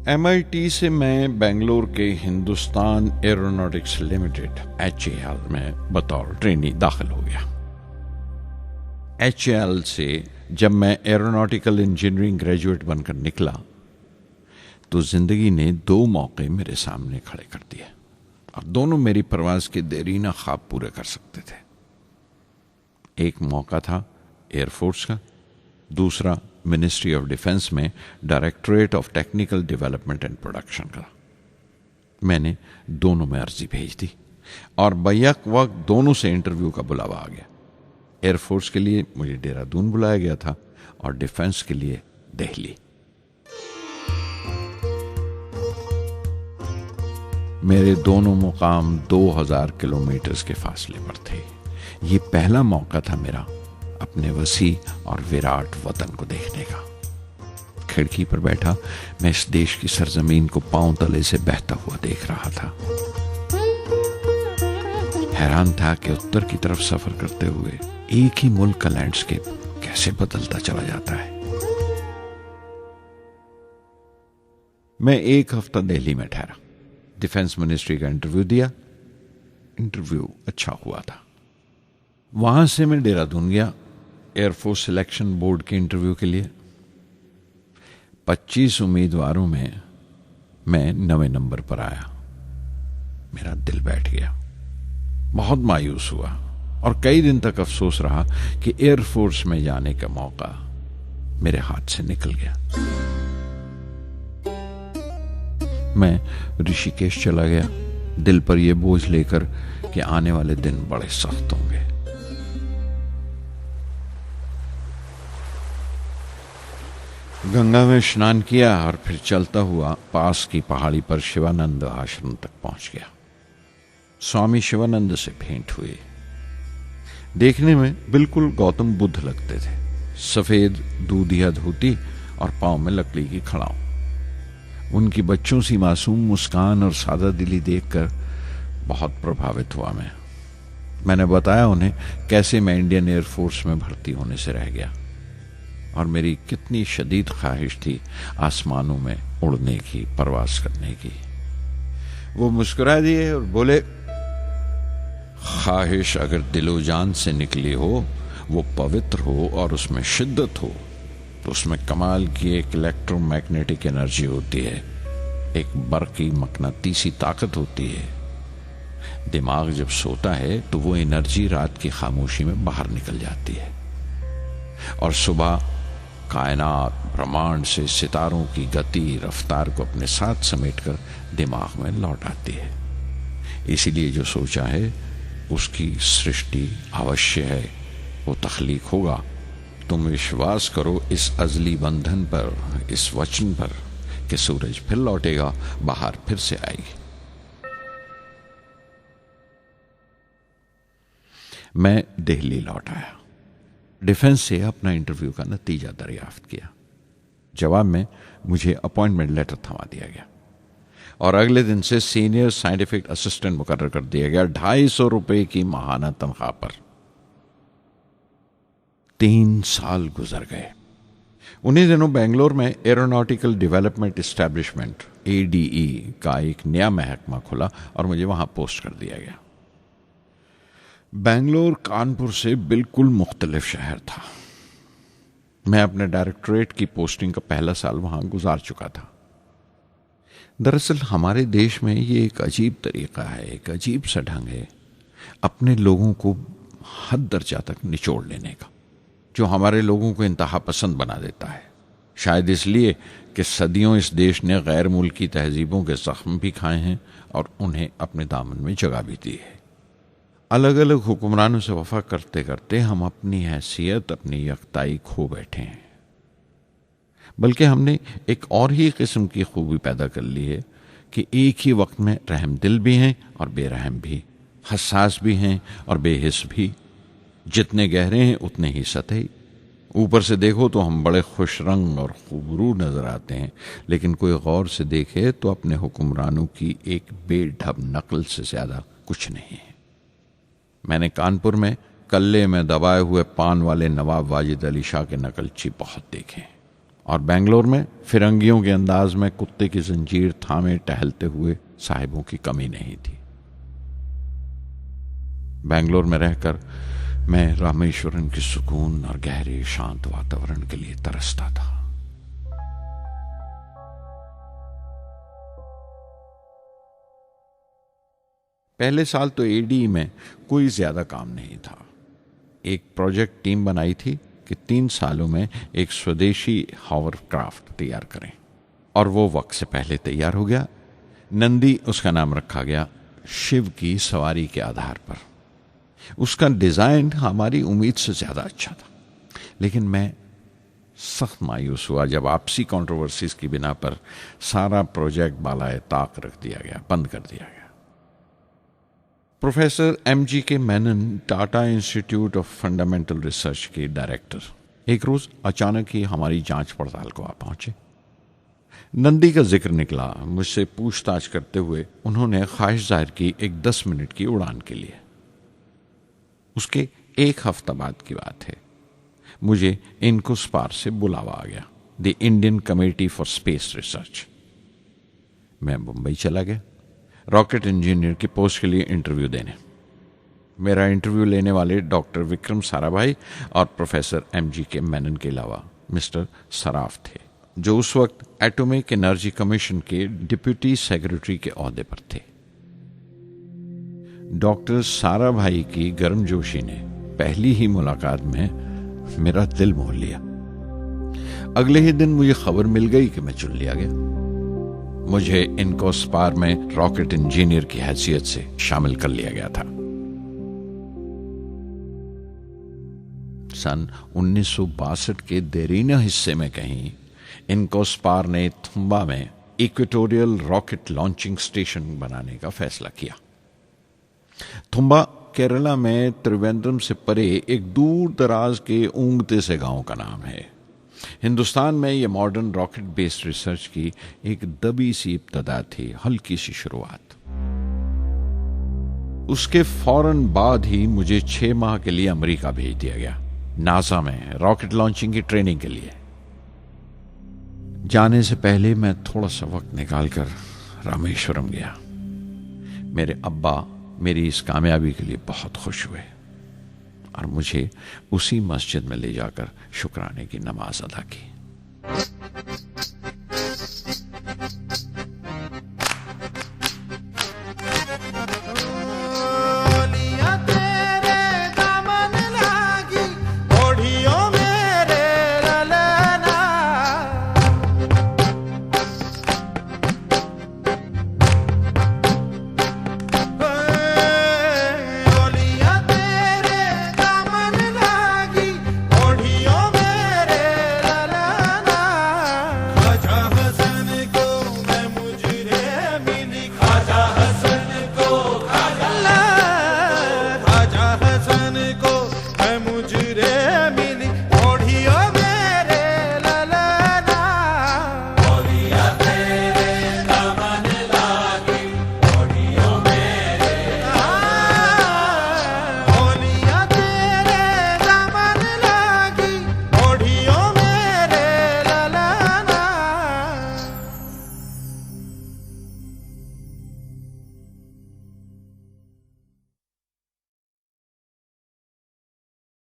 MIT से मैं बेंगलोर के हिंदुस्तान एरोनॉटिक्स लिमिटेड HAL में बतौर ट्रेनी दाखिल हो गया। HAL से जब मैं एरोनॉटिकल इंजीनियरिंग ग्रेजुएट बनकर निकला तो जिंदगी ने दो मौके मेरे सामने खड़े कर दिए और दोनों मेरी परवाज के देरीना ख्वाब पूरे कर सकते थे। एक मौका था एयरफोर्स का, दूसरा मिनिस्ट्री ऑफ डिफेंस में directorate of technical development and production का। मैंने दोनों में अर्जी भेज दी और बैक वक्त दोनों से इंटरव्यू का बुलावा आ गया। एयरफोर्स के लिए मुझे देहरादून बुलाया गया था और डिफेंस के लिए दिल्ली। मेरे दोनों मुकाम 2000 किलोमीटर के फासले पर थे। ये पहला मौका था मेरा अपने वसी और विराट वतन को देखने का। खिड़की पर बैठा मैं इस देश की सरजमीन को पांव तले से बहता हुआ देख रहा था। हैरान था कि उत्तर की तरफ सफर करते हुए एक ही मुल्क का लैंडस्केप कैसे बदलता चला जाता है। मैं एक हफ्ता दिल्ली में ठहरा, डिफेंस मिनिस्ट्री का इंटरव्यू दिया। इंटरव्यू अच्छा हुआ था। वहां से मैं देहरादून गया एयरफोर्स सिलेक्शन बोर्ड के इंटरव्यू के लिए। 25 उम्मीदवारों में मैं 9वें नंबर पर आया। मेरा दिल बैठ गया, बहुत मायूस हुआ और कई दिन तक अफसोस रहा कि एयरफोर्स में जाने का मौका मेरे हाथ से निकल गया। मैं ऋषिकेश चला गया, दिल पर यह बोझ लेकर कि आने वाले दिन बड़े सख्त होंगे। गंगा में स्नान किया और फिर चलता हुआ पास की पहाड़ी पर शिवानंद आश्रम तक पहुंच गया। स्वामी शिवानंद से भेंट हुई। देखने में बिल्कुल गौतम बुद्ध लगते थे। सफेद दूधिया धोती और पांव में लकड़ी की खड़ाऊ। उनकी बच्चों सी मासूम मुस्कान और सादा दिली देखकर बहुत प्रभावित हुआ मैंने बताया उन्हें कैसे मैं इंडियन एयरफोर्स में भर्ती होने से रह गया और मेरी कितनी शदीद ख्वाहिश थी आसमानों में उड़ने की, परवास करने की। वो मुस्कुरा दिए और बोले, ख्वाहिश अगर दिलो जान से निकली हो, वो पवित्र हो और उसमें शिद्दत हो, तो उसमें कमाल की एक इलेक्ट्रोमैग्नेटिक एनर्जी होती है, एक बरकी मकनातीसी ताकत होती है। दिमाग जब सोता है तो वो एनर्जी रात की खामोशी में बाहर निकल जाती है और सुबह कायनात ब्रह्मांड से सितारों की गति रफ्तार को अपने साथ समेटकर दिमाग में लौट आती है। इसीलिए जो सोचा है उसकी सृष्टि अवश्य है, वो तख्लीक होगा। तुम विश्वास करो इस अजली बंधन पर, इस वचन पर कि सूरज फिर लौटेगा, बाहर फिर से आएगी। मैं दिल्ली लौट आया, डिफेंस से अपना इंटरव्यू का नतीजा दरियाफ्त किया। जवाब में मुझे अपॉइंटमेंट लेटर थमा दिया गया और अगले दिन से सीनियर साइंटिफिक असिस्टेंट मुकर्रर कर दिया गया 250 रुपए की माहाना तनख्वाह पर। 3 साल गुजर गए। उन्हीं दिनों बेंगलोर में एरोनॉटिकल डेवलपमेंट एस्टेब्लिशमेंट ADE का एक नया महकमा खुला और मुझे वहां पोस्ट कर दिया गया। बेंगलोर कानपुर से बिल्कुल मुख्तलिफ शहर था। मैं अपने डायरेक्टरेट की पोस्टिंग का पहला साल वहां गुजार चुका था। दरअसल हमारे देश में ये एक अजीब तरीका है, एक अजीब सा ढंग है अपने लोगों को हद दर्जा तक निचोड़ लेने का, जो हमारे लोगों को इंतहा पसंद बना देता है। शायद इसलिए कि सदियों इस देश ने गैर मुल्की तहजीबों के जख्म भी खाए हैं और उन्हें अपने दामन में जगह भी दी है। अलग अलग हुक्मरानों से वफा करते करते हम अपनी हैसियत, अपनी यकताई खो बैठे हैं। बल्कि हमने एक और ही किस्म की खूबी पैदा कर ली है कि एक ही वक्त में रहम दिल भी हैं और बेरहम भी, हसास भी हैं और बेहिस भी। जितने गहरे हैं उतने ही सतही। ऊपर से देखो तो हम बड़े खुश रंग और खूबरू नजर आते हैं, लेकिन कोई गौर से देखे तो अपने हुक्मरानों की एक बेढब नकल से ज्यादा कुछ नहीं है। मैंने कानपुर में कल्ले में दबाए हुए पान वाले नवाब वाजिद अली शाह के नकलची बहुत देखे। और बेंगलोर में फिरंगियों के अंदाज में कुत्ते की जंजीर थामे टहलते हुए साहिबों की कमी नहीं थी। बेंगलोर में रहकर मैं रामेश्वरम के सुकून और गहरे शांत वातावरण के लिए तरसता था। पहले साल तो एडी में कोई ज्यादा काम नहीं था। एक प्रोजेक्ट टीम बनाई थी कि 3 सालों में एक स्वदेशी हॉवरक्राफ्ट तैयार करें, और वो वक्त से पहले तैयार हो गया। नंदी उसका नाम रखा गया, शिव की सवारी के आधार पर। उसका डिजाइन हमारी उम्मीद से ज्यादा अच्छा था, लेकिन मैं सख्त मायूस हुआ जब आपसी कंट्रोवर्सीज की बिना पर सारा प्रोजेक्ट बालाए ताक रख दिया गया, बंद कर दिया गया। Professor MG Menon, Tata institute of fundamental research के डायरेक्टर, एक रोज अचानक ही हमारी जांच पड़ताल को आ पहुंचे। नंदी का जिक्र निकला। मुझसे पूछताछ करते हुए उन्होंने ख्वाहिश जाहिर की एक 10 मिनट की उड़ान के लिए। उसके 1 हफ्ता बाद की बात है। मुझे इनकोस्पार से बुलावा आ गया, the Indian committee for space research. मैं मुंबई चला गया रॉकेट इंजीनियर की पोस्ट के लिए इंटरव्यू देने। मेरा इंटरव्यू लेने वाले डॉक्टर विक्रम साराभाई और प्रोफेसर MG मेनन के अलावा मिस्टर सराफ थे, जो उस वक्त एटॉमिक एनर्जी कमीशन के डिप्यूटी सेक्रेटरी के ओहदे पर थे। डॉक्टर साराभाई की गर्मजोशी ने पहली ही मुलाकात में मेरा दिल मोह लिया। अगले ही दिन मुझे खबर मिल गई कि मैं चुन लिया गया। मुझे इनकोस्पार में रॉकेट इंजीनियर की हैसियत से शामिल कर लिया गया था। सन 1962 के देरीना हिस्से में कहीं इनकोस्पार ने थुम्बा में इक्वेटोरियल रॉकेट लॉन्चिंग स्टेशन बनाने का फैसला किया। थुम्बा केरला में त्रिवेंद्रम से परे एक दूर दराज के ऊंगते से गांव का नाम है। हिंदुस्तान में यह मॉडर्न रॉकेट बेस्ड रिसर्च की एक दबी सी इब्तदा थी, हल्की सी शुरुआत। उसके फौरन बाद ही मुझे 6 माह के लिए अमेरिका भेज दिया गया, नासा में रॉकेट लॉन्चिंग की ट्रेनिंग के लिए। जाने से पहले मैं थोड़ा सा वक्त निकालकर रामेश्वरम गया। मेरे अब्बा मेरी इस कामयाबी के लिए बहुत खुश हुए और मुझे उसी मस्जिद में ले जाकर शुक्राने की नमाज अदा की।